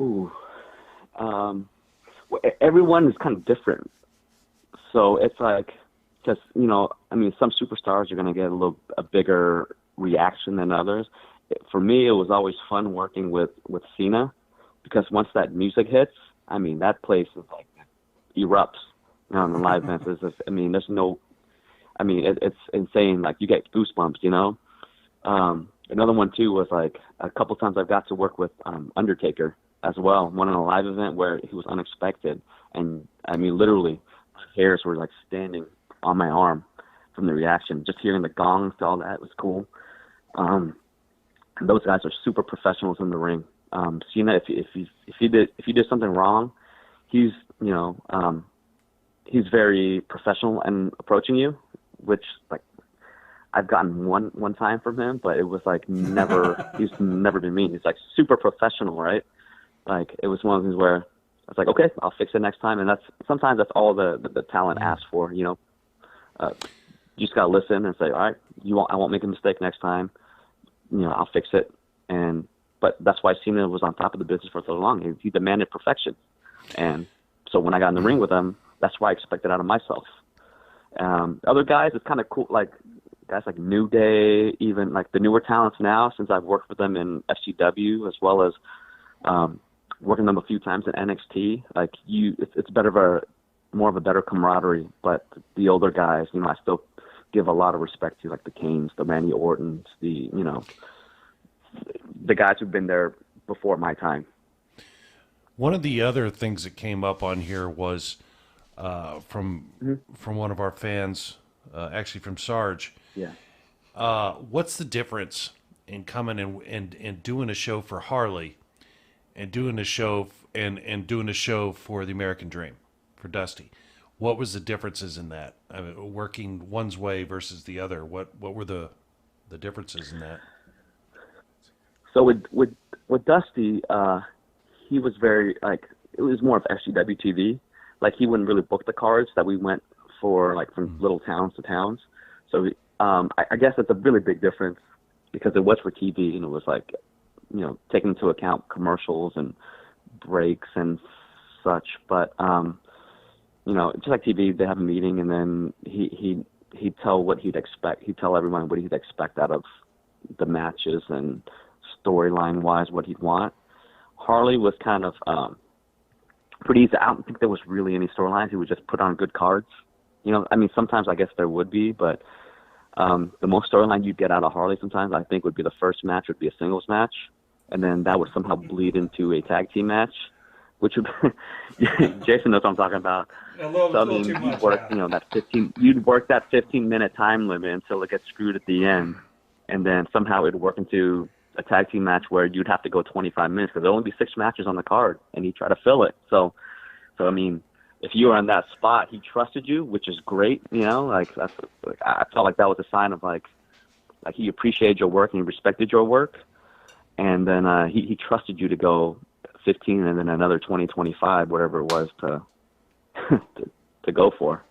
Ooh. Everyone is kind of different. So it's like, just, I mean, some superstars are going to get a bigger reaction than others. For me, it was always fun working with Cena, because once that music hits, I mean, that place is like erupts, in the live events. I mean, it's insane. Like, you get goosebumps. Another one too was like a couple times I've got to work with Undertaker as well. One in a live event where he was unexpected, and I mean, literally, my hairs were like standing on my arm from the reaction. Just hearing the gongs, all that was cool. Those guys are super professionals in the ring. Cena, if he did something wrong, he's very professional and approaching you, which, like, I've gotten one time from him, but it was like never. He's never been mean. He's like super professional, right? Like, it was one of those where I was like, okay, I'll fix it next time, and sometimes that's all the talent asks for. You just gotta listen and say, all right, I won't make a mistake next time. I'll fix it. But that's why Cena was on top of the business for so long. He demanded perfection, and so when I got in the ring with him, that's what I expected out of myself. Other guys, it's kind of cool, like guys like New Day, even like the newer talents now, since I've worked with them in FCW as well as working them a few times in NXT. Like, it's more of a better camaraderie. But the older guys, I still give a lot of respect to, like the Kanes, the Randy Ortons, the guys who've been there before my time. One of the other things that came up on here was from one of our fans, actually from Sarge. Yeah. What's the difference in coming and doing a show for Harley and doing a show doing a show for the American Dream, for Dusty? What was the differences in that? I mean, working one's way versus the other. What were the differences in that? So with Dusty, he was very, like, it was more of FCW TV. Like, he wouldn't really book the cards that we went for, like, from little towns to towns. So I guess it's a really big difference, because it was for TV, and it was like, taking into account commercials and breaks and such. But just like TV, they have a meeting, and then he'd tell what he'd expect. He'd tell everyone what he'd expect out of the matches and storyline wise what he'd want. Harley was kind of pretty easy. I don't think there was really any storylines. He would just put on good cards. I mean, sometimes I guess there would be, but the most storyline you'd get out of Harley sometimes, I think, would be the first match would be a singles match, and then that would somehow bleed into a tag team match, which would Jason knows what I'm talking about. You'd work that 15-minute time limit until it gets screwed at the end, and then somehow it'd work into a tag team match where you'd have to go 25 minutes because there'd only be 6 matches on the card, and he'd try to fill it. So I mean, if you were on that spot, he trusted you, which is great. Like, I felt like that was a sign of like he appreciated your work and he respected your work, and then he trusted you to go 15 and then another 20, 25, whatever it was to go for.